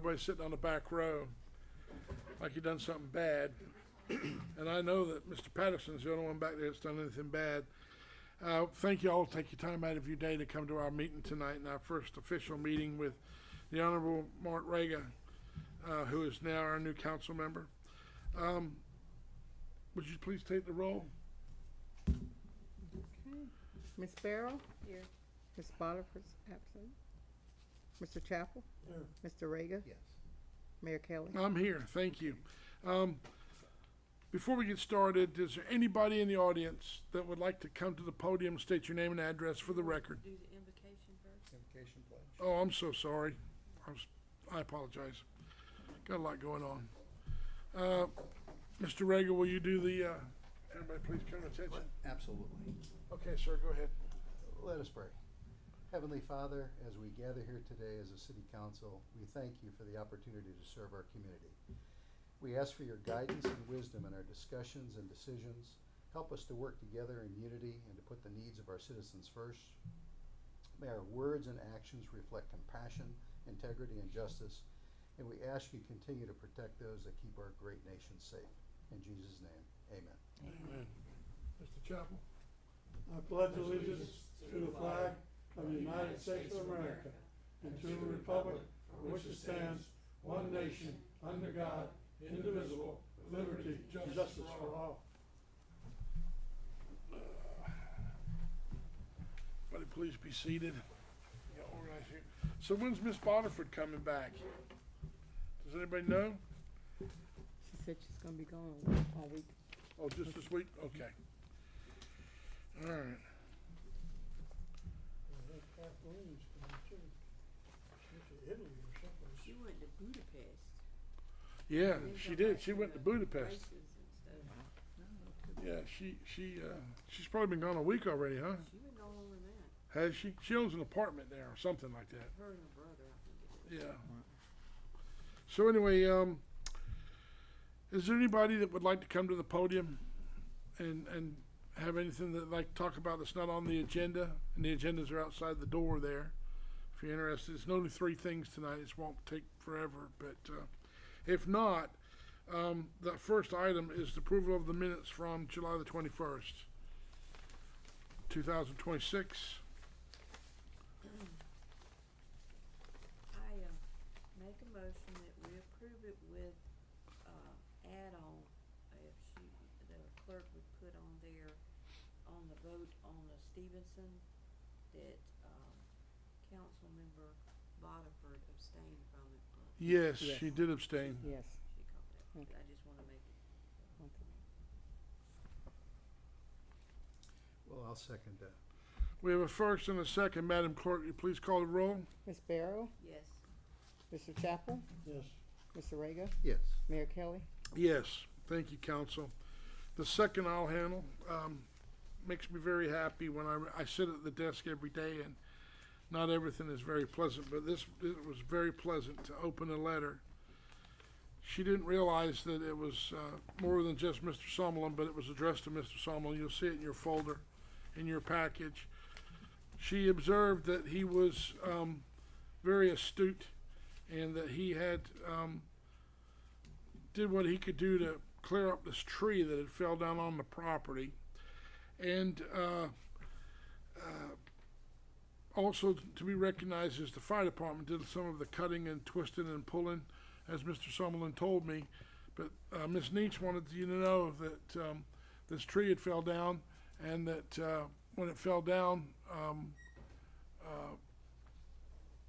everybody sitting on the back row like you done something bad. And I know that Mr. Patterson's the only one back there that's done anything bad. Thank you all. Take your time out of your day to come to our meeting tonight, and our first official meeting with the Honorable Mark Rega, who is now our new council member. Would you please take the roll? Okay. Ms. Barrow? Here. Ms. Botiford's absent. Mr. Chapel? Here. Mr. Rega? Yes. Mayor Kelly? I'm here, thank you. Before we get started, is there anybody in the audience that would like to come to the podium, state your name and address for the record? Do the invocation first. Invocation pledge. Oh, I'm so sorry. I apologize. Got a lot going on. Mr. Rega, will you do the, everybody please come to attention? Absolutely. Okay, sir, go ahead. Let us pray. Heavenly Father, as we gather here today as a city council, we thank you for the opportunity to serve our community. We ask for your guidance and wisdom in our discussions and decisions. Help us to work together in unity and to put the needs of our citizens first. May our words and actions reflect compassion, integrity, and justice. And we ask you continue to protect those that keep our great nation safe. In Jesus' name, amen. Amen. Mr. Chapel? I pledge allegiance to the flag of the United States of America and to the republic for which it stands, one nation, under God, indivisible, with liberty and justice for all. Everybody please be seated. Get organized here. So when's Miss Botiford coming back? Does anybody know? She said she's gonna be gone all week. Oh, just this week? Okay. All right. Kathleen's coming too. She's to Italy or something. She went to Budapest. Yeah, Then she come did. back She to went to the Budapest. races and stuff. Yeah, she's probably been gone a week already, huh? She went all over that. Has she? She owns an apartment there or something like that. Her and her brother, I think it is. Yeah. So anyway, is there anybody that would like to come to the podium and have anything that like to talk about that's not on the agenda? And the agendas are outside the door there. If you're interested, it's only 3 things tonight. It won't take forever, but if not, the first item is the approval of the minutes from July the 21st, 2026. I, make a motion that we approve it with, add-on, if the clerk would put on there, on the vote on the Stevenson, that, council member Botiford abstained from it. Yes, Yes. she did abstain. Yes. She called that. Okay. I just wanna make it. Okay. Well, I'll second that. We have a first and a second. Madam Clerk, will you please call the roll? Ms. Barrow? Yes. Mr. Chapel? Yes. Mr. Rega? Yes. Mayor Kelly? Yes, thank you, council. The second I'll handle, makes me very happy when I sit at the desk every day, and not everything is very pleasant, but it was very pleasant to open a letter. She didn't realize that it was more than just Mr. Summerlin, but it was addressed to Mr. Summerlin. You'll see it in your folder, in your package. She observed that he was very astute, and that he had did what he could do to clear up this tree that had fell down on the property, and also to be recognized as the fire department did some of the cutting and twisting and pulling, as Mr. Summerlin told me. But Ms. Neach wanted you to know that this tree had fell down, and that when it fell down,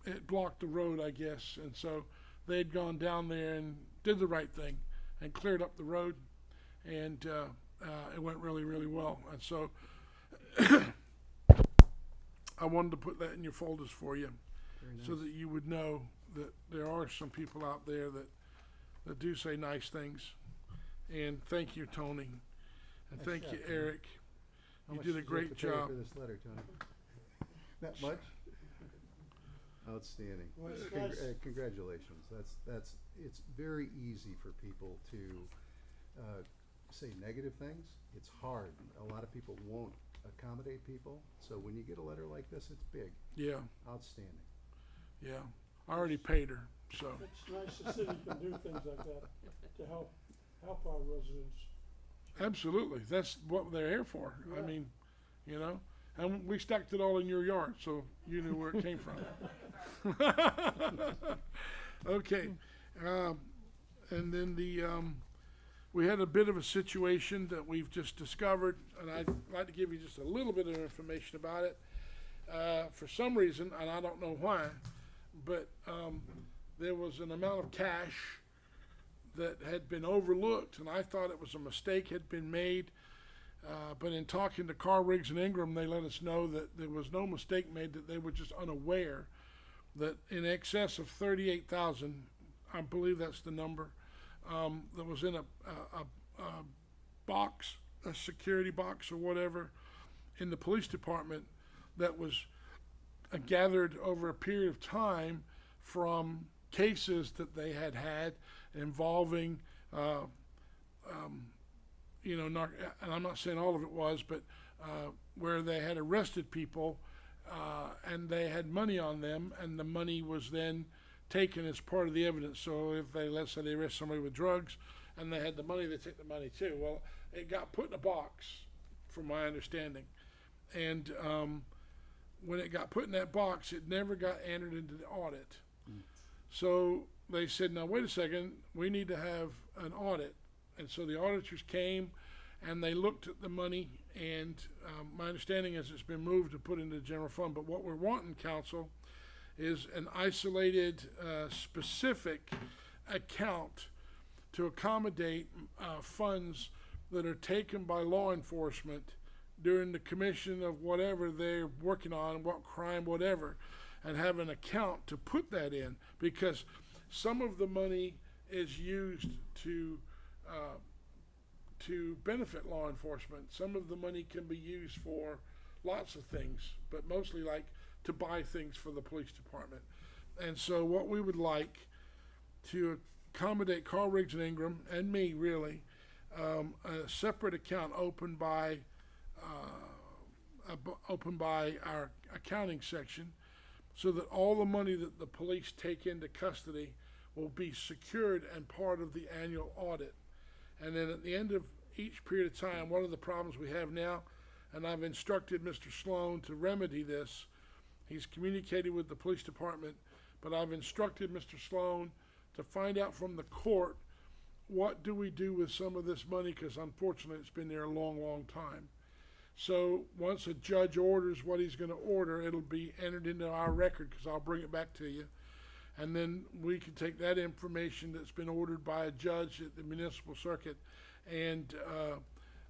it blocked the road, I guess, and so they had gone down there and did the right thing and cleared up the road, and it went really, really well. And so I wanted to put that in your folders for you, Very nice. so that you would know that there are some people out there that do say nice things. And thank you, Tony, and Nice thank job, you, Tony. Eric. How You much did a you have great to pay job. for this letter, Tony? Not much? Outstanding. Well, it's Congr- nice. Congratulations. It's very easy for people to say negative things. It's hard. A lot of people won't accommodate people. So when you get a letter like this, it's big. Yeah, Outstanding. yeah. I already paid her. So, It's nice the city can do things like that to help our residents. absolutely, that's what they're here for. I Yeah. mean, you know, and we stacked it all in your yard, so you knew where it came from. Okay, and then we had a bit of a situation that we've just discovered, and I'd like to give you just a little bit of information about it. For some reason, and I don't know why, but there was an amount of cash that had been overlooked, and I thought it was a mistake had been made. But in talking to Carl Riggs and Ingram, they let us know that there was no mistake made, that they were just unaware that in excess of 38,000, I believe that's the number, that was in a box, a security box or whatever, in the police department that was gathered over a period of time from cases that they had involving, and I'm not saying all of it was, but where they had arrested people and they had money on them, and the money was then taken as part of the evidence. So if let's say they arrest somebody with drugs and they had the money, they take the money too. Well, it got put in a box, from my understanding, and when it got put in that box, it never got entered into the audit. So they said, now wait a second, we need to have an audit. And so the auditors came and they looked at the money, and my understanding is it's been moved to put into the general fund. But what we're wanting, council, is an isolated, specific account to accommodate funds that are taken by law enforcement during the commission of whatever they're working on, what crime, whatever, and have an account to put that in, because some of the money is used to benefit law enforcement. Some of the money can be used for lots of things, but mostly like to buy things for the police department. And so what we would like to accommodate Carl Riggs and Ingram and me, really, a separate account opened by our accounting section, so that all the money that the police take into custody will be secured and part of the annual audit. And then at the end of each period of time, one of the problems we have now, and I've instructed Mr. Sloan to remedy this, he's communicated with the police department, but I've instructed Mr. Sloan to find out from the court, what do we do with some of this money, because unfortunately it's been there a long, long time. So once a judge orders what he's going to order, it'll be entered into our record, because I'll bring it back to you. And then we can take that information that's been ordered by a judge at the municipal circuit, and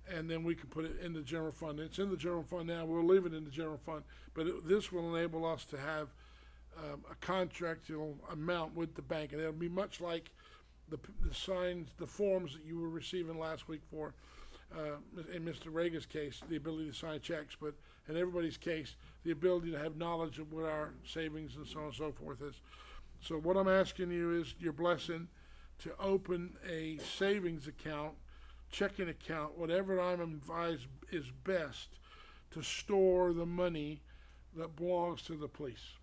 then we can put it in the general fund. It's in the general fund now. We'll leave it in the general fund, but this will enable us to have a contractual amount with the bank, and it'll be much like the forms that you were receiving last week for, in Mr. Rega's case, the ability to sign checks, but in everybody's case, the ability to have knowledge of what our savings and so on and so forth is. So what I'm asking you is your blessing to open a savings account, checking account, whatever I'm advised is best, to store the money that belongs to the police.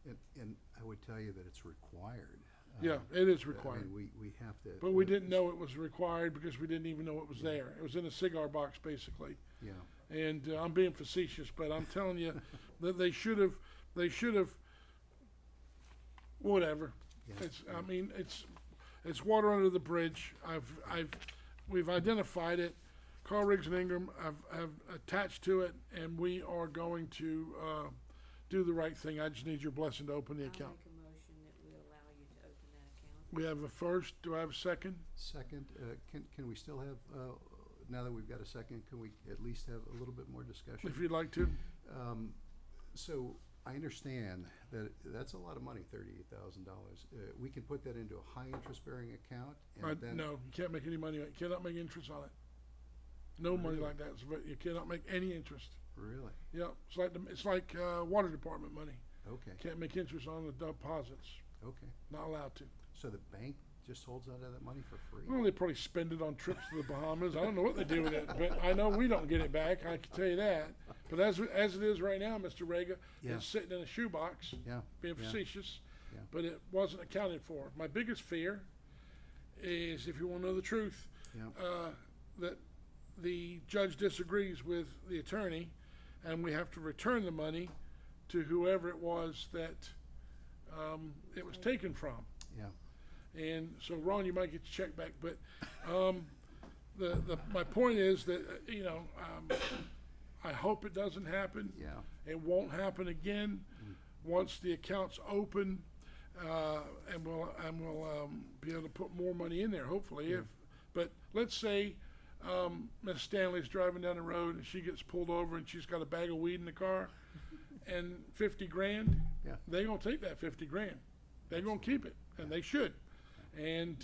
Yeah, and I would tell you that it's required. Yeah, it is I required. mean, we have to. But we didn't know it was required because we didn't even know it was there. It was in a cigar box, basically. Yeah. And I'm being facetious, but I'm telling you that they should have, whatever. Yeah. I mean, it's water under the bridge. We've identified it. Carl Riggs and Ingram have attached to it, and we are going to do the right thing. I just need your blessing to open the account. I'll make a motion that we allow you to open that account. We have a first. Do I have a second? Second, can we still have, now that we've got a second, can we at least have a little bit more discussion? If you'd like to. So I understand that that's a lot of money, $38,000. We can put that into a high interest bearing account, and then. No, you can't make any money. You cannot make interest on it. No money Really? like that. You cannot make any interest. Really? Yeah, it's like water department money. Okay, Can't make interest on the deposits. okay. Not allowed to. So the bank just holds out of that money for free? Well, they probably spend it on trips to the Bahamas. I don't know what they do with it, but I know we don't get it back. I can tell you that. But as it is right now, Mr. Rega, Yeah. it's sitting in a shoebox, Yeah. being yeah. facetious, Yeah. but it wasn't accounted for. My biggest fear is, if you want to know the truth, Yeah. that the judge disagrees with the attorney, and we have to return the money to whoever it was that it was taken from. Yeah. And so, Ron, you might get your check back, but my point is that I hope it doesn't happen. Yeah. It won't happen again once the account's open, and we'll be able to put more money in there. Hopefully, but let's say Miss Stanley's driving down the road and she gets pulled over and she's got a bag of weed in the car and 50 grand. Yeah. They're gonna take that 50 grand. They're gonna keep it, and they should. And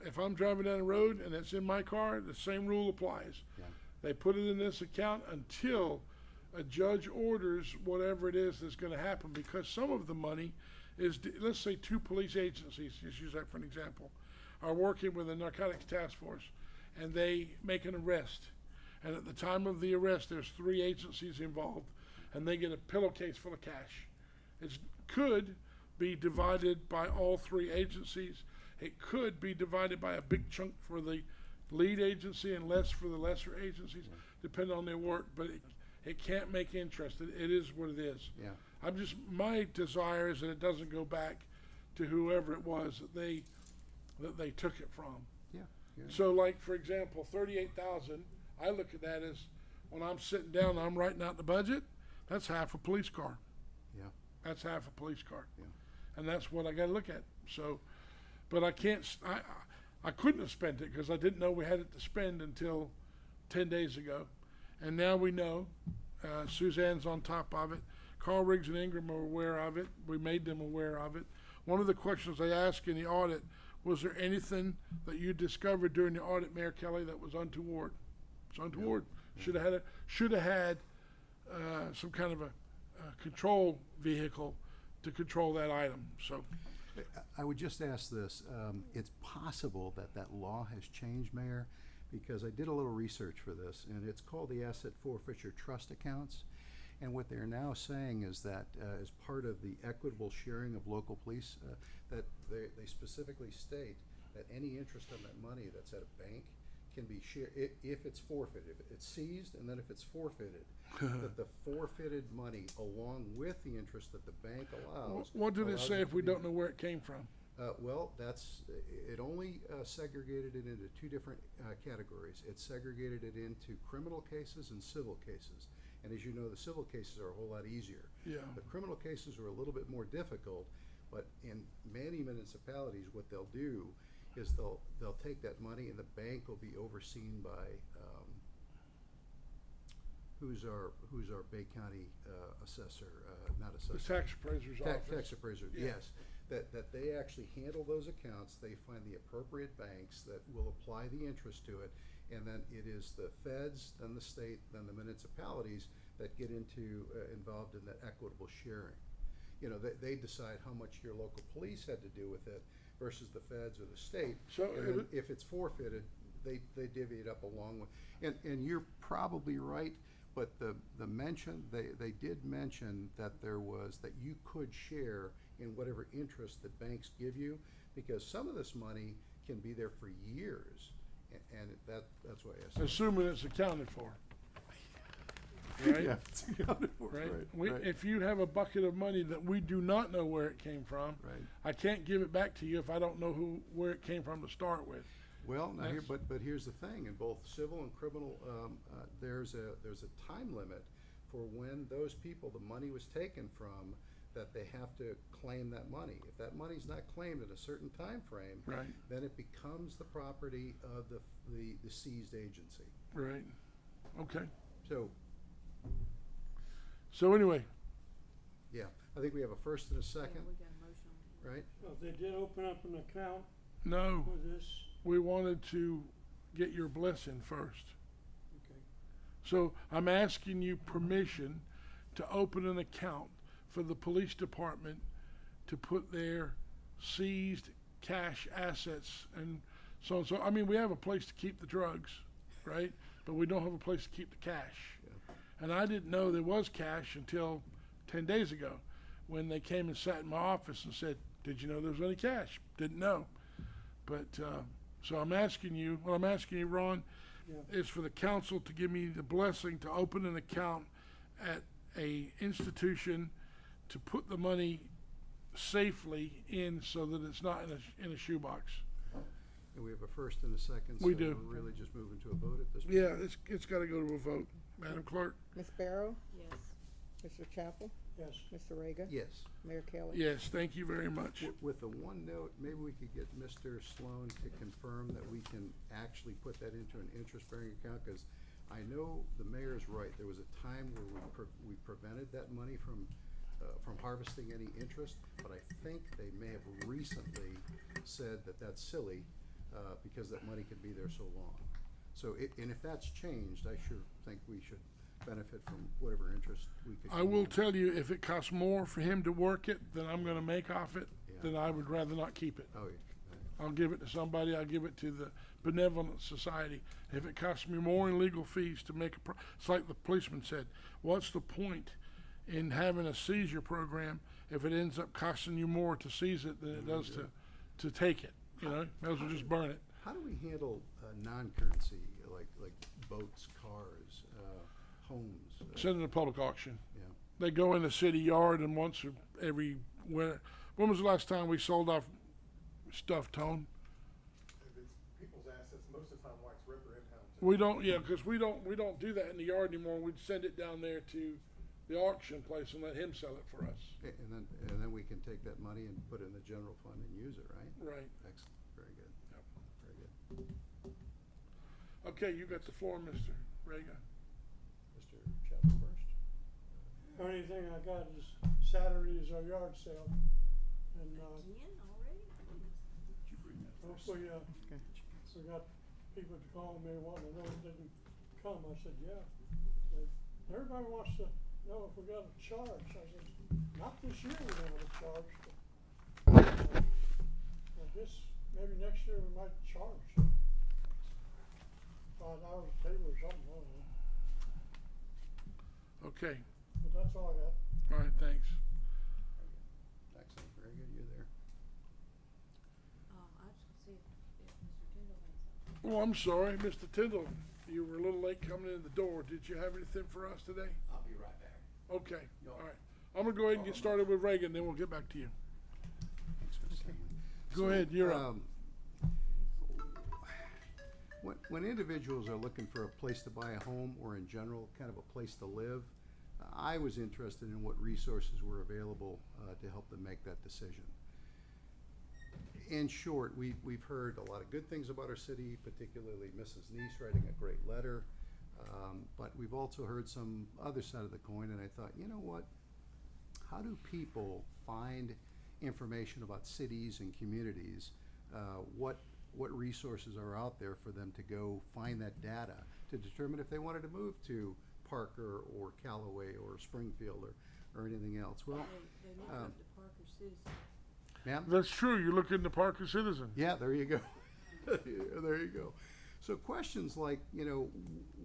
if I'm driving down the road and it's in my car, the same rule applies. Yeah. They put it in this account until a judge orders whatever it is that's going to happen, because some of the money is, let's say 2 police agencies, just use that for an example, are working with a narcotics task force, and they make an arrest. And at the time of the arrest, there's 3 agencies involved, and they get a pillowcase full of cash. It could be divided by all 3 agencies. It could be divided by a big chunk for the lead agency and less for the lesser agencies, depending on their work, but it can't make interest. It is what it is. Yeah. My desire is that it doesn't go back to whoever it was that they took it from. Yeah. Yeah. So, like, for example, 38,000, I look at that as, when I'm sitting down and I'm writing out the budget, that's half a police car. Yeah. That's half a police car. Yeah. And that's what I gotta look at. So, but I can't, I couldn't have spent it because I didn't know we had it to spend until 10 days ago. And now we know. Suzanne's on top of it. Carl Riggs and Ingram are aware of it. We made them aware of it. One of the questions they asked in the audit, was there anything that you discovered during the audit, Mayor Kelly, that was untoward? It's untoward. Yeah. Should have had some kind of a control vehicle to control that item. So, I would just ask this, it's possible that that law has changed, Mayor, because I did a little research for this, and it's called the Asset Forfeiture Trust Accounts. And what they're now saying is that as part of the equitable sharing of local police, that they specifically state that any interest on that money that's at a bank can be shared if it's forfeited. If it's seized, and then if it's forfeited, that the forfeited money, along with the interest that the bank allows. what did it allows say if to we be- don't know where it came from? Well, it only segregated it into 2 different categories. It segregated it into criminal cases and civil cases. And as you know, the civil cases are a whole lot easier. Yeah. The criminal cases are a little bit more difficult, but in many municipalities, what they'll do is they'll take that money, and the bank will be overseen by who's our Bay County assessor, not The assessor. tax appraiser's office. Tax appraiser, Yeah. yes. That they actually handle those accounts, they find the appropriate banks that will apply the interest to it, and then it is the feds, then the state, then the municipalities that get involved in that equitable sharing. You know, they decide how much your local police had to do with it versus the feds or the state. So And then if it's forfeited, they divvy it up along with, and you're probably right, but the mention, they did mention that that you could share in whatever interest that banks give you, because some of this money can be there for years, and that's why I asked. Assuming it's accounted for. Right? Yeah, it's accounted for, Right? right. If you have a bucket of money that we do not know where it came from, Right. I can't give it back to you if I don't know where it came from to start with. Well, now here, That's- but here's the thing, in both civil and criminal, there's a time limit for when those people, the money was taken from, that they have to claim that money. If that money's not claimed in a certain time frame, Right. then it becomes the property of the seized agency. Right. Okay. So, anyway, yeah, I think we have a first and a Yeah, second, we got a motion on the right? Well, they did open up an account no, for this, we wanted to get your blessing first. okay. So I'm asking you permission to open an account for the police department to put their seized cash assets and so on. So, I mean, we have a place to keep the drugs, right? But we don't have a place to keep the cash. Yeah. And I didn't know there was cash until 10 days ago. when they came and sat in my office and said, "Did you know there was any cash?" Didn't know. But, so I'm asking you, what I'm asking you, Ron, Yeah. is for the council to give me the blessing to open an account at a institution to put the money safely in so that it's not in a shoebox. And we have a first and a second. We so do. We're really just moving to a vote at this point. Yeah, it's gotta go to a vote. Madam Clerk? Ms. Barrow, Yes. Mr. Chapel, Yes. Mr. Rega, Yes. Mayor Kelly. Yes, thank you very much. With the one note, maybe we could get Mr. Sloan to confirm that we can actually put that into an interest-bearing account, because I know the mayor's right. There was a time where we prevented that money from harvesting any interest, but I think they may have recently said that that's silly, because that money could be there so long. So and if that's changed, I sure think we should benefit from whatever interest we could. I will gain. tell you, if it costs more for him to work it than I'm gonna make off it, Yeah. then I would rather not keep it. Oh, yeah. I'll give it to somebody, I'll give it to the benevolent society. If it costs me more in legal fees to make it's like the policeman said, what's the point in having a seizure program if it ends up costing you more to seize it than it does to take it? You know, may as well just burn it. How do we handle non-currency, like boats, cars, homes? Send it to public auction. Yeah. They go in the city yard and once every winter. When was the last time we sold off stuff, Tone? If it's people's assets, most of the time White's River in town. We don't, yeah, because we don't do that in the yard anymore. We'd send it down there to the auction place and let him sell it for us. And then we can take that money and put it in the general fund and use it, right? Right. Excellent, very good. Yep. Very good. Okay, you got the floor, Mr. Rega. Mr. Chapel first. The only thing I got is Saturday is our yard sale. And, Again already? hopefully, we got people to call me wanting to know it didn't come. I said, yeah. Said, everybody wants to know if we got a charge. I said, not this year we don't have a charge. But this, maybe next year we might charge. $5 a table or something, I don't know. Okay, But that's all I got. all right, thanks. Excellent, very good, you're there. I was gonna see if Mr. Tindall had something. Oh, I'm sorry, Mr. Tyndall. You were a little late coming in the door. Did you have anything for us today? I'll be right back. Okay, all right. I'm gonna go ahead and get started with Reagan, then we'll get back to you. Thanks, Mr. Chairman. Go ahead, you're up. When individuals are looking for a place to buy a home, or in general, kind of a place to live, I was interested in what resources were available to help them make that decision. In short, we've heard a lot of good things about our city, particularly Mrs. Neese writing a great letter, but we've also heard some other side of the coin, and I thought, you know what? How do people find information about cities and communities? What resources are out there for them to go find that data to determine if they wanted to move to Parker or Callaway or Springfield or anything else? Well, They look up to Parker Citizen. ma'am? That's true. You're looking to Parker Citizen. Yeah, there you go. There you go. So questions like, you know,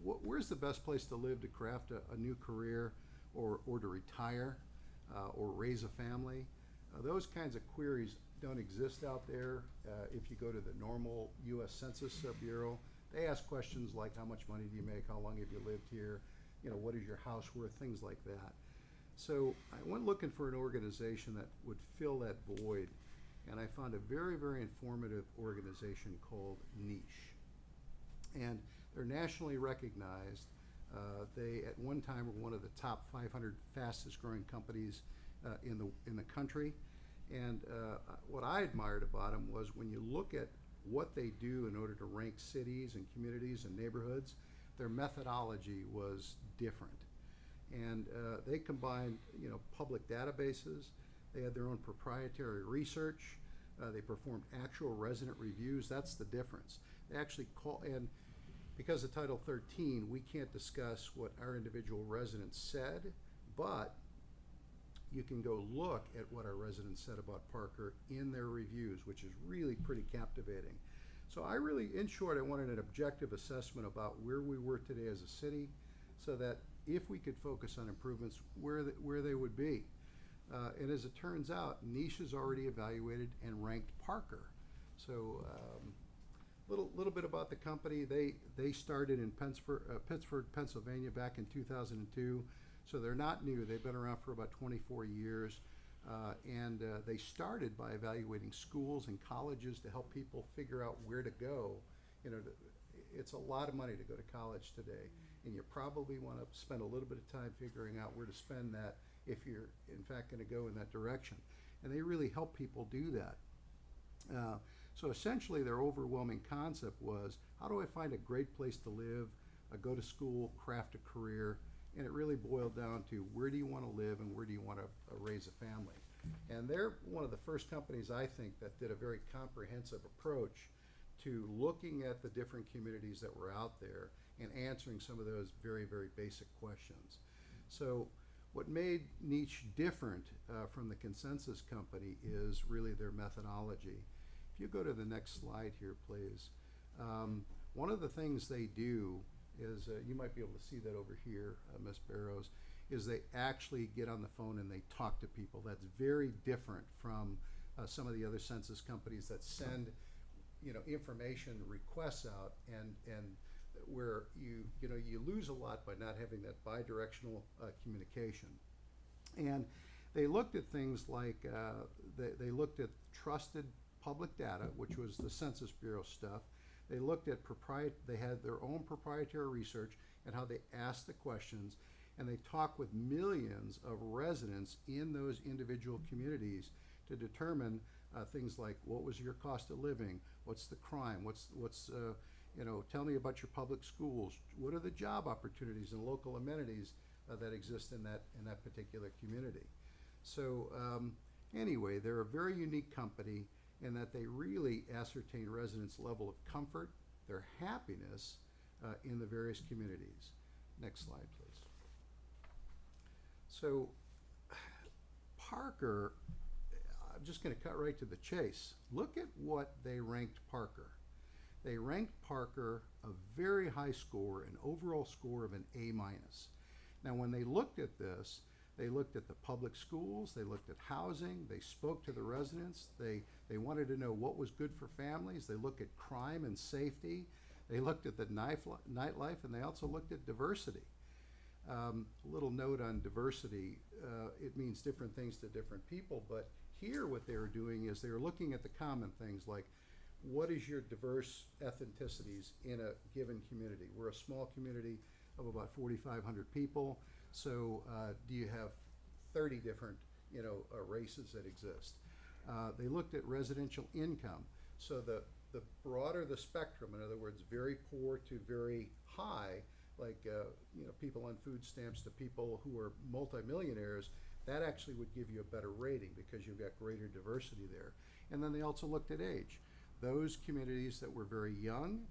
where's the best place to live to craft a new career or to retire or raise a family? Those kinds of queries don't exist out there. If you go to the normal U.S. Census Bureau, they ask questions like how much money do you make, how long have you lived here, you know, what is your house worth, things like that. So I went looking for an organization that would fill that void, and I found a very, very informative organization called Niche. And they're nationally recognized. They at one time were one of the top 500 fastest growing companies in the country. And what I admired about them was when you look at what they do in order to rank cities and communities and neighborhoods, their methodology was different. And they combined, you know, public databases. They had their own proprietary research. They performed actual resident reviews. That's the difference. They actually and because of Title 13, we can't discuss what our individual residents said, but you can go look at what our residents said about Parker in their reviews, which is really pretty captivating. So I really, in short, I wanted an objective assessment about where we were today as a city, so that if we could focus on improvements, where they would be. And as it turns out, Niche has already evaluated and ranked Parker. So, little bit about the company. They started in Pittsburgh, Pennsylvania back in 2002. So they're not new. They've been around for about 24 years. And they started by evaluating schools and colleges to help people figure out where to go. You know, it's a lot of money to go to college today, and you probably want to spend a little bit of time figuring out where to spend that if you're in fact going to go in that direction. And they really help people do that. So essentially their overwhelming concept was, how do I find a great place to live, go to school, craft a career, and it really boiled down to where do you want to live and where do you want to raise a family. And they're one of the first companies, I think, that did a very comprehensive approach to looking at the different communities that were out there and answering some of those very, very basic questions. So what made Niche different from the Consensus Company is really their methodology. If you go to the next slide here, please. One of the things they do is, you might be able to see that over here, Ms. Barrows, is they actually get on the phone and they talk to people. That's very different from some of the other census companies that send, you know, information requests out, and where you lose a lot by not having that bidirectional communication. And they looked at things like they looked at trusted public data, which was the Census Bureau stuff. They looked at they had their own proprietary research and how they asked the questions, and they talked with millions of residents in those individual communities to determine things like, what was your cost of living, what's the crime, what's tell me about your public schools, what are the job opportunities and local amenities that exist in that particular community. So anyway, they're a very unique company in that they really ascertain residents' level of comfort, their happiness in the various communities. Next slide, please. So Parker, I'm just going to cut right to the chase. Look at what they ranked Parker. They ranked Parker a very high score, an overall score of an A-. Now when they looked at this, they looked at the public schools, they looked at housing, they spoke to the residents, they wanted to know what was good for families, they looked at crime and safety, they looked at the nightlife, and they also looked at diversity. A little note on diversity, it means different things to different people, but here what they were doing is they were looking at the common things like, what is your diverse ethnicities in a given community? We're a small community of about 4,500 people, so do you have 30 different races that exist? They looked at residential income, so the broader the spectrum, in other words, very poor to very high, like people on food stamps to people who are multimillionaires, that actually would give you a better rating because you've got greater diversity there. And then they also looked at age. Those communities that were very young,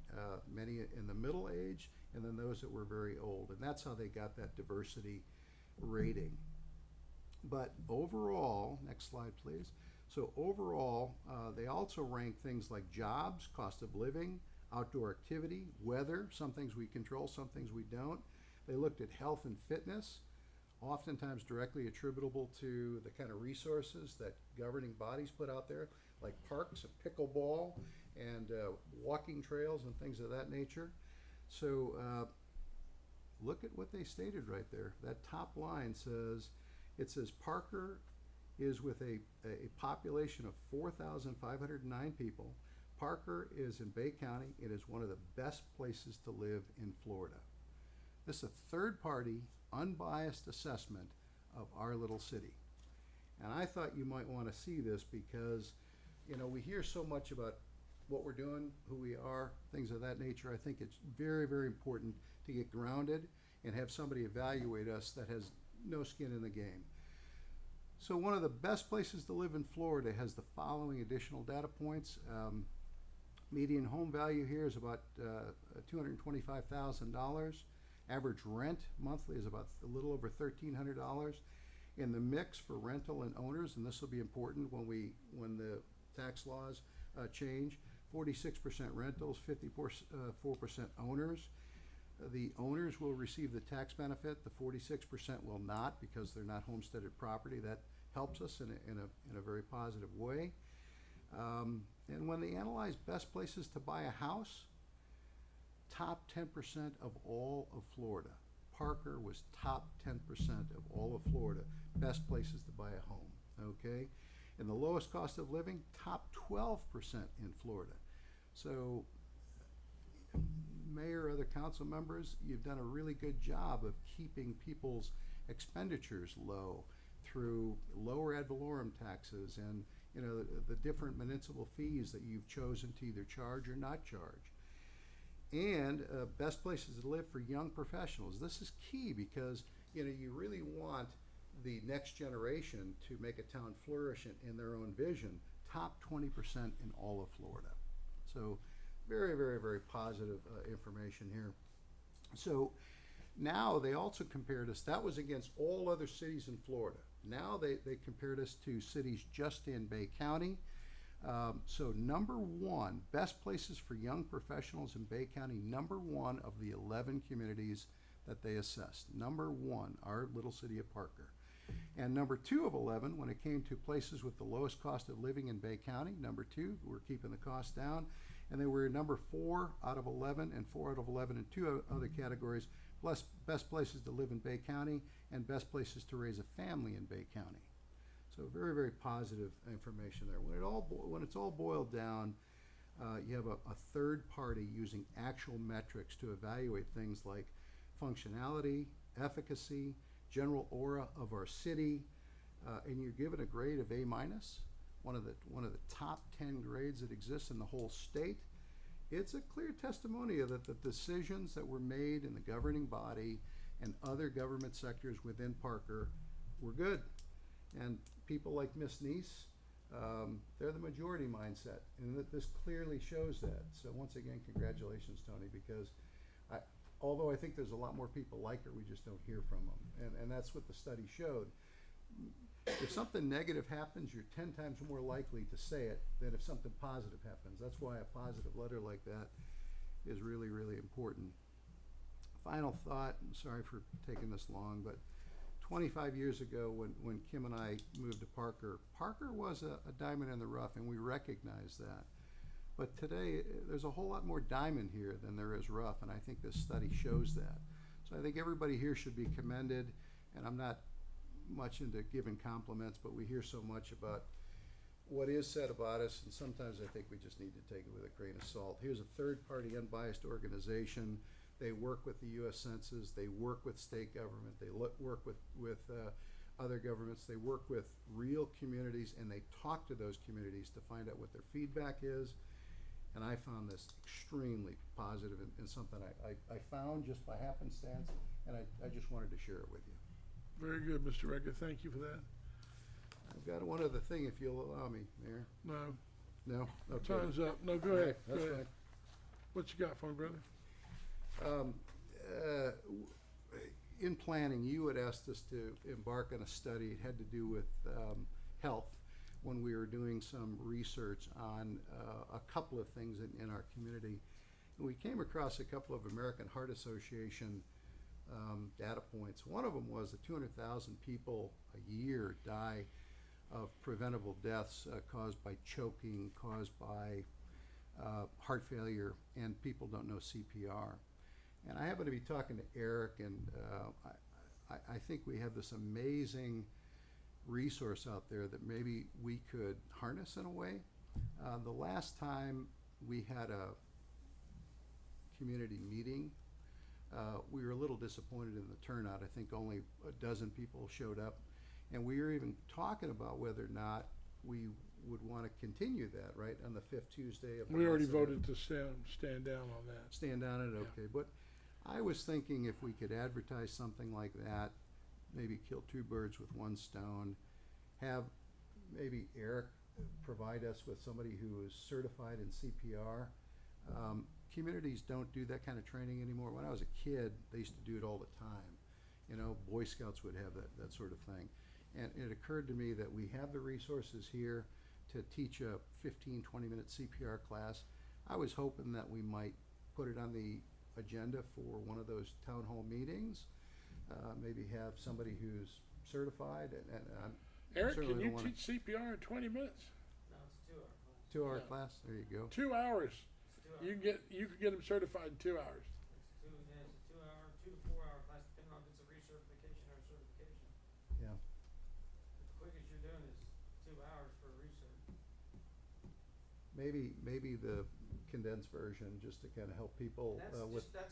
many in the middle age, and then those that were very old. And that's how they got that diversity rating. But overall, next slide please. So overall, they also rank things like jobs, cost of living, outdoor activity, weather, some things we control, some things we don't. They looked at health and fitness, oftentimes directly attributable to the kind of resources that governing bodies put out there, like parks and pickleball and walking trails and things of that nature. So look at what they stated right there. That top line says, it says Parker is with a population of 4,509 people. Parker is in Bay County. It is one of the best places to live in Florida. This is a third-party, unbiased assessment of our little city. And I thought you might want to see this because, we hear so much about what we're doing, who we are, things of that nature. I think it's very, very important to get grounded and have somebody evaluate us that has no skin in the game. So one of the best places to live in Florida has the following additional data points. Median home value here is about $225,000. Average rent monthly is about a little over $1,300. In the mix for rental and owners, and this will be important when the tax laws change, 46% rentals, 54% owners. The owners will receive the tax benefit. The 46% will not because they're not homesteaded property. That helps us in a very positive way. And when they analyze best places to buy a house, top 10% of all of Florida. Parker was top 10% of all of Florida, best places to buy a home, okay? And the lowest cost of living, top 12% in Florida. So, Mayor, other council members, you've done a really good job of keeping people's expenditures low through lower ad valorem taxes and, you know, the different municipal fees that you've chosen to either charge or not charge. And best places to live for young professionals. This is key because, you know, you really want the next generation to make a town flourish in their own vision. Top 20% in all of Florida. So very, very, very positive information here. So now they also compared us, that was against all other cities in Florida. Now they compared us to cities just in Bay County. So number one, best places for young professionals in Bay County, number one of the 11 communities that they assessed. Number one, our little city of Parker. And number two of 11, when it came to places with the lowest cost of living in Bay County, number two, we're keeping the cost down. And they were number 4 out of 11 and 4 out of 11 in two other categories, plus best places to live in Bay County and best places to raise a family in Bay County. So very, very positive information there. When it's all boiled down, you have a third party using actual metrics to evaluate things like functionality, efficacy, general aura of our city, and you're given a grade of A-, one of the top 10 grades that exist in the whole state. It's a clear testimony that the decisions that were made in the governing body and other government sectors within Parker were good. And people like Ms. Neese, they're the majority mindset, and this clearly shows that. So once again, congratulations, Tony, because although I think there's a lot more people like her, we just don't hear from them, and that's what the study showed. If something negative happens, you're 10 times more likely to say it than if something positive happens. That's why a positive letter like that is really, really important. Final thought, I'm sorry for taking this long, but 25 years ago when Kim and I moved to Parker, Parker was a diamond in the rough, and we recognize that. But today, there's a whole lot more diamond here than there is rough, and I think this study shows that. So I think everybody here should be commended, and I'm not much into giving compliments, but we hear so much about what is said about us, and sometimes I think we just need to take it with a grain of salt. Here's a third-party, unbiased organization. They work with the U.S. Census. They work with state government. They work with other governments. They work with real communities, and they talk to those communities to find out what their feedback is. And I found this extremely positive and something I found just by happenstance, and I just wanted to share it with you. Very good, Mr. Regga. Thank you for that. I've got one other thing, if you'll allow me, Mayor. No, No? Okay. time's up. No, go ahead. That's Go ahead. fine. What you got for me, brother? In planning, you had asked us to embark on a study. It had to do with health when we were doing some research on a couple of things in our community. And we came across a couple of American Heart Association data points. One of them was that 200,000 people a year die of preventable deaths caused by choking, caused by heart failure, and people don't know CPR. And I happen to be talking to Eric, and I think we have this amazing resource out there that maybe we could harness in a way. The last time we had a community meeting, we were a little disappointed in the turnout. I think only a dozen people showed up, and we were even talking about whether or not we would want to continue that, right, on the 5th Tuesday of the We already month. voted to stand down on that. Stand down on it, okay. But I was thinking if we could advertise something like that, maybe kill two birds with one stone, have maybe Eric provide us with somebody who is certified in CPR. Communities don't do that kind of training anymore. When I was a kid, they used to do it all the time. You know, Boy Scouts would have that sort of thing. And it occurred to me that we have the resources here to teach a 15, 20-minute CPR class. I was hoping that we might put it on the agenda for one of those town hall meetings, maybe have somebody who's certified, and Eric, certainly can you don't wanna- teach CPR in 20 minutes? No, it's a 2-hour class. 2-hour Yeah. class, there you go. 2 hours. It's a 2-hour. You could get them certified in 2 hours. It's a 2-hour, 2 to 4 hour class, depending on if it's a recertification or a certification. Yeah. The quickest you're doing is 2 hours for a recert. Maybe the condensed version, just to kind of help people, And with, that'd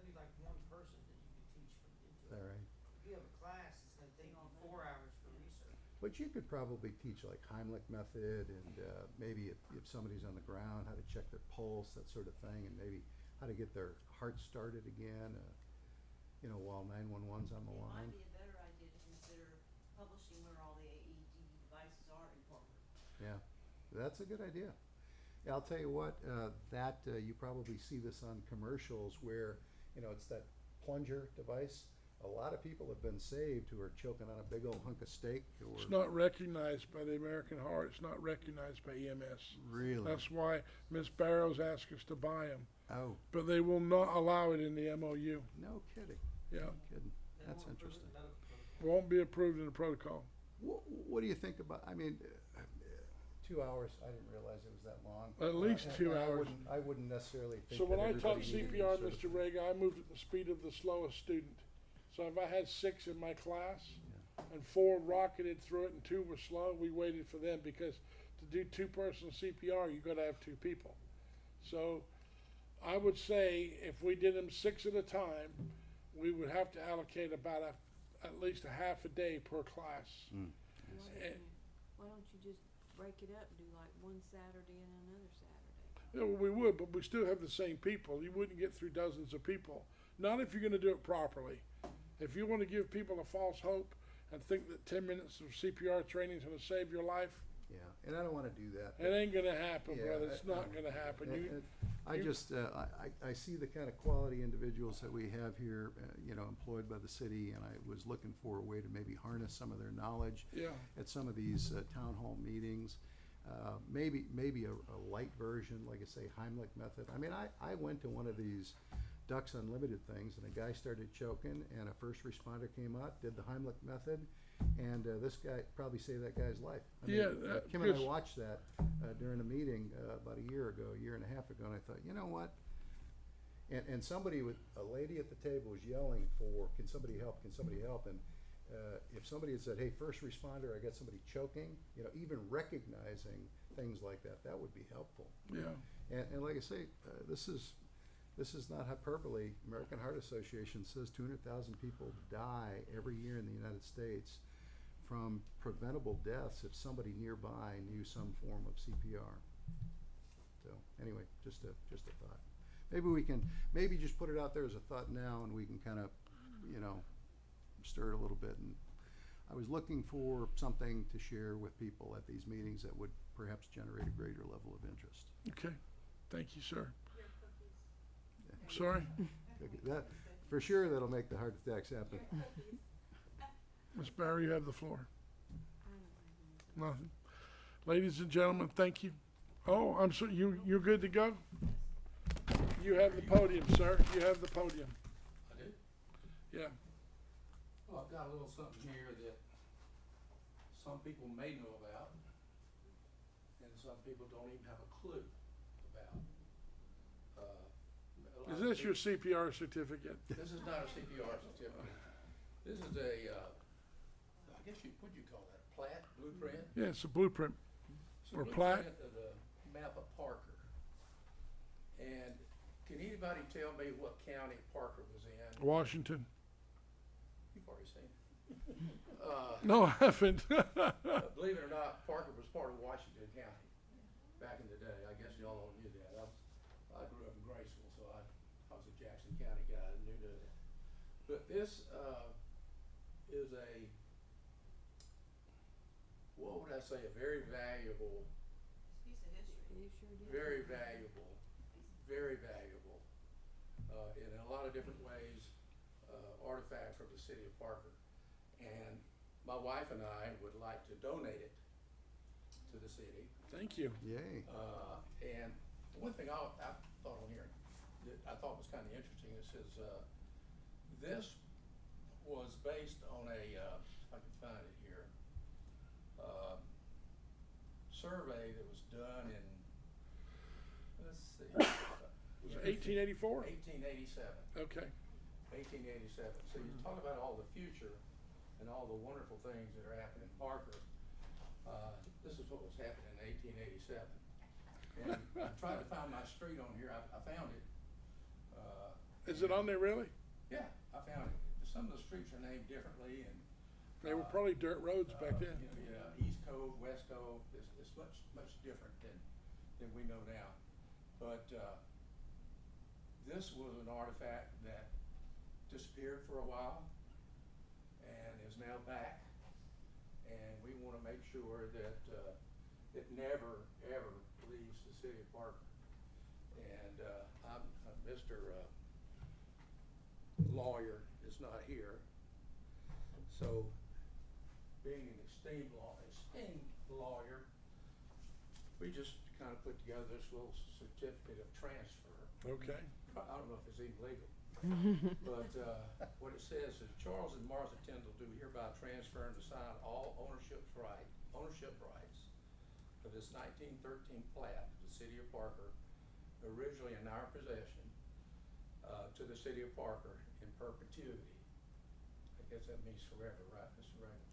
be like one person that you could teach into all it. right. If you have a class, it's gonna take you 4 hours for recert. But you could probably teach like Heimlich method and, maybe if somebody's on the ground, how to check their pulse, that sort of thing, and maybe how to get their heart started again, while 911's on the It line. might be a better idea to consider publishing where all the AED devices are in Parker. Yeah, that's a good idea. Yeah, I'll tell you what, you probably see this on commercials where, it's that plunger device. A lot of people have been saved who are choking on a big old hunk of steak or. It's not recognized by the American Heart. It's not recognized by EMS. Really? That's why Ms. Barrows asked us to buy them, Oh, but they will not allow it in the MOU. no kidding, Yeah, no kidding. They That's won't approve it interesting. in medical protocol. won't be approved in the protocol. What do you think about, 2 hours, I didn't realize it was that long. At least And 2 I hours. I wouldn't necessarily think So that when I taught everybody needed CPR, to be Mr. Rega, I moved at the speed of the slowest student. So if I had 6 in my class and 4 rocketed through it and 2 were slow, we waited for them because to do 2-person CPR, you gotta have 2 people. So I would say if we did them 6 at a time, we would have to allocate about at least a half a day per class. Why don't you just break it up, do like one Saturday and another Saturday? Yeah, well, we would, but we still have the same people. You wouldn't get through dozens of people. Not if you're gonna do it properly. If you wanna give people a false hope and think that 10 minutes of CPR training is gonna save your life, Yeah, and I don't wanna do that. it ain't gonna happen, Yeah, brother. It's not gonna happen. I you- just, I see the kind of quality individuals that we have here, employed by the city, and I was looking for a way to maybe harness some of their knowledge Yeah, at some of these town hall meetings. Maybe a light version, like I say, Heimlich method. I mean, I went to one of these Ducks Unlimited things, and a guy started choking, and a first responder came out, did the Heimlich method, and this guy probably saved that guy's life. I mean, Yeah, Kim and I because- watched that during a meeting about a year and a half ago, and I thought, you know what? And somebody a lady at the table was yelling for, can somebody help, can somebody help? And if somebody had said, hey, first responder, I got somebody choking, even recognizing things like that, that would be helpful. yeah. And like I say, this is not hyperbole. American Heart Association says 200,000 people die every year in the United States from preventable deaths if somebody nearby knew some form of CPR. So anyway, just a thought. Maybe just put it out there as a thought now, and we can kind of, stir it a little bit. And I was looking for something to share with people at these meetings that would perhaps generate a greater level of interest. Okay. Thank you, sir. Sorry, That, for sure, that'll make the heart attacks happen. Ms. Barry, you have the floor. I don't have anything. Nothing. Ladies and gentlemen, thank you. Oh, I'm sorry, you're good to go? You have the podium, sir. You have the podium. I do? Yeah. Well, I've got a little something here that some people may know about, and some people don't even have a clue about. A lot Is of this your people- CPR certificate? This is not a CPR certificate. This is I guess what'd you call that, a plat, blueprint? Yeah, it's a blueprint. It's a Or plat. blueprint of the map of Parker. And can anybody tell me what county Parker was in? Washington. You've already seen it. No, I haven't. Believe it or not, Parker was part of Washington County back in the day. I guess y'all all knew that. I grew up in Graceville, so I was a Jackson County guy and knew that. But this is what would I say, a very valuable, It's a piece of history. It sure did. very valuable, in a lot of different ways, artifact from the city of Parker. And my wife and I would like to donate it to the city. Thank you. Yay. And one thing I thought on here that I thought was kind of interesting, it says, this was based on if I can find it here, survey that was done in, let's see. Was it 1884? 1887. Okay. 1887. So you talk about all the future and all the wonderful things that are happening in Parker. This is what was happening in 1887. And I'm trying to find my street on here. I found it. Is it on there really? Yeah, I found it. Some of the streets are named differently, and They were probably dirt roads back then. you know, yeah, East Cove, West Cove, it's much different than we know now. But this was an artifact that disappeared for a while and is now back. And we want to make sure that it never, ever leaves the city of Parker. And Mr. Lawyer is not here. So, being an esteemed lawyer, we just kind of put together this little certificate of transfer. Okay. I don't know if it's even legal. But what it says is Charles and Martha Tyndall do hereby transfer and assign all ownership rights of this 1913 plat of the city of Parker, originally in our possession, to the city of Parker in perpetuity. I guess that means forever, right, Mr. Raymond?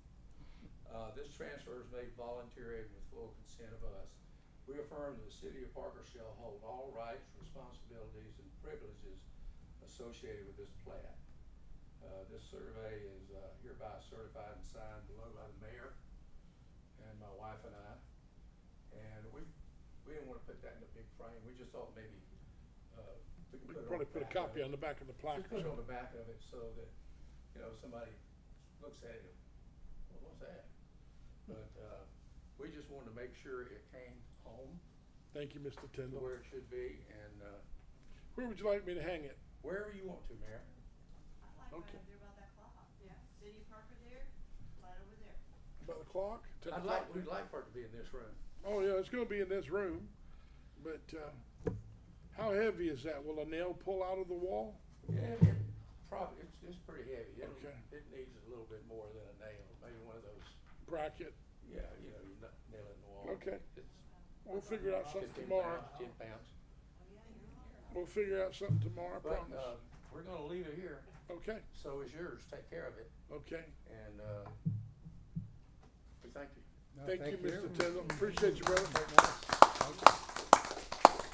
This transfer is made voluntary and with full consent of us. We affirm that the city of Parker shall hold all rights, responsibilities, and privileges associated with this plat. This survey is hereby certified and signed below by the mayor and my wife and I. And we didn't want to put that in a big frame. We just thought maybe we We could could probably put a copy on the back of the plaque. Just put it on the back of it so that, you know, somebody looks at it, well, what's that? But we just wanted to make sure it came home Thank you, Mr. to Tyndall. where it should be, and Where would you like me to hang it? wherever you want to, Mayor. I like Okay. right there about that clock. Yeah. City of Parker there, right over there. About the clock? 10 o'clock? We'd like for it to be in this room. Oh, yeah, it's gonna be in this room, but, how heavy is that? Will a nail pull out of the wall? Yeah, it's pretty heavy. Okay. It needs a little bit more than a nail, maybe one of those, Bracket? yeah, you know, you nail it in the wall. Okay. It's We'll figure out something 15 tomorrow. pounds, 10 pounds. We'll figure out something tomorrow, I But promise. we're gonna leave it here, Okay, so it's yours, take care of it, okay. and we thank you. No, Thank you, Mr. and- Tyndall. Appreciate you, brother. Very nice. Thank you.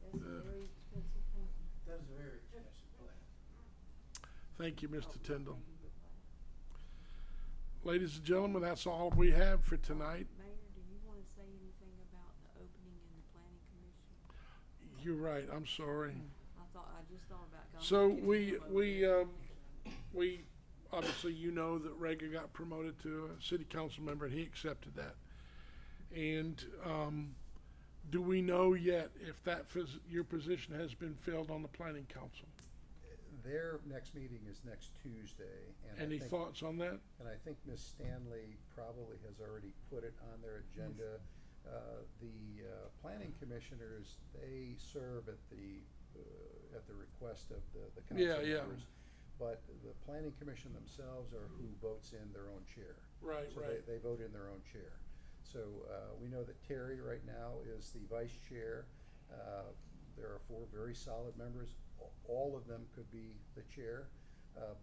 That's a very expensive thing. That is a very expensive plan. Thank you, Mr. Tyndall. Ladies and gentlemen, that's all we have for tonight. Mayor, do you wanna say anything about the opening in the planning commission? You're right, I'm sorry. I just thought about going. So to we, him over we, there. we, obviously, you know that Rega got promoted to a city council member and he accepted that. And, do we know yet if that your position has been filled on the planning council? Their next meeting is next Tuesday, and Any I think, thoughts on that? and I think Ms. Stanley probably has already put it on their agenda. The planning commissioners, they serve at the request of the council Yeah, yeah. members. But the planning commission themselves are who votes in their own chair. Right, So right. they vote in their own chair. So we know that Terry right now is the vice chair. There are 4 very solid members. All of them could be the chair,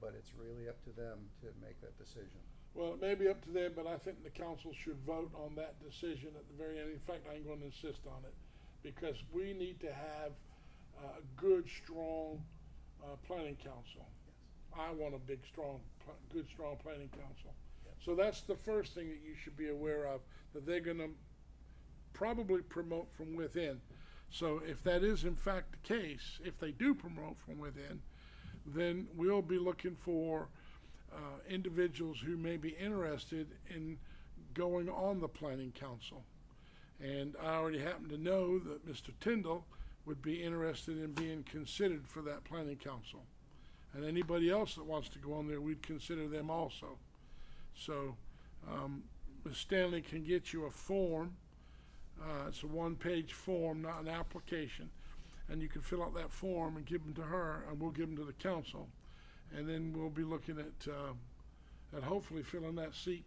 but it's really up to them to make that decision. Well, it may be up to them, but I think the council should vote on that decision at the very end. In fact, I'm going to insist on it, because we need to have a good, strong planning council. I want a big, good, strong planning council. So that's the first thing that you should be aware of, that they're gonna probably promote from within. So if that is in fact the case, if they do promote from within, then we'll be looking for individuals who may be interested in going on the planning council. And I already happen to know that Mr. Tyndall would be interested in being considered for that planning council. And anybody else that wants to go on there, we'd consider them also. So, Ms. Stanley can get you a form. It's a 1-page form, not an application. And you can fill out that form and give them to her, and we'll give them to the council. And then we'll be looking at hopefully filling that seat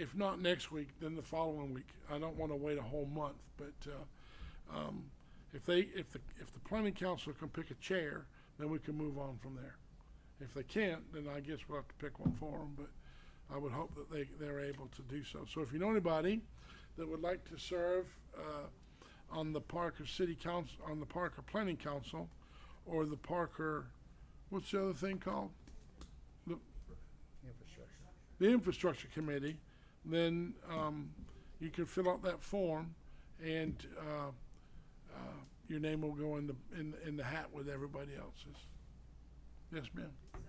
if not next week, then the following week. I don't wanna wait a whole month, but, if the planning council can pick a chair, then we can move on from there. If they can't, then I guess we'll have to pick one for them, but I would hope that they're able to do so. So if you know anybody that would like to serve, on the Parker City Council, on the Parker Planning Council, or the Parker, what's the other thing called? Infrastructure. The Infrastructure Committee, then, you can fill out that form, and, your name will go in the hat with everybody else's. Yes, ma'am? So,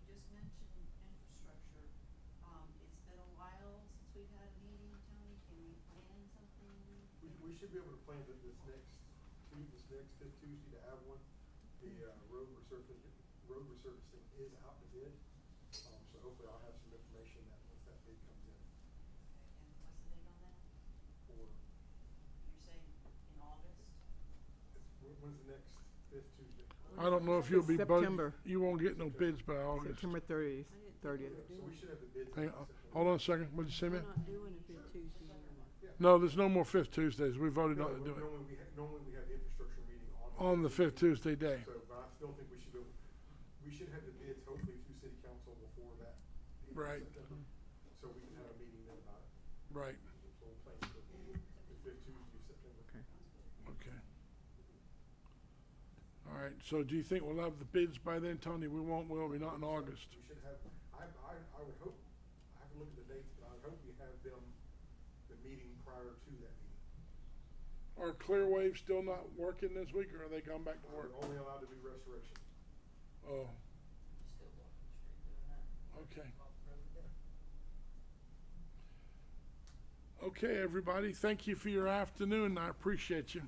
you just mentioned infrastructure. It's been a while since we've had a meeting, Tony. Can we plan something? We should be able to plan this next fifth Tuesday to have one. The, road resurfacing is out to bid. So hopefully I'll have some information that once that bid comes in And what's the date on that? for, You're saying in August? when's the next fifth Tuesday? I don't know if you'll be September. you won't get no bids by August. September 30th. I didn't think 30th. we were So we doing should have the bids. Hang in on, September. hold on a second, what'd you say, We're ma'am? not doing it Fifth Tuesday anymore. No, there's no more fifth Tuesdays, we voted No, not to do it. normally we have the infrastructure meeting On the fifth Tuesday day. So, but I still think we should have the bids hopefully through city council before that. meeting in Right. September, so we can have a meeting then about it. Right, So we'll plan for the fifth Tuesday of September. okay. All right, so do you think we'll have the bids by then, Tony? We won't, will we? Not in August. We should have, I would hope, I have to look at the dates, but I would hope we have them, the meeting prior to that meeting. Are Clearwave still not working this week, or are they gone back to We're work? only allowed to do restoration. Oh, Still walking the street doing that. okay. Off the road, yeah. Okay, everybody, thank you for your afternoon. I appreciate you.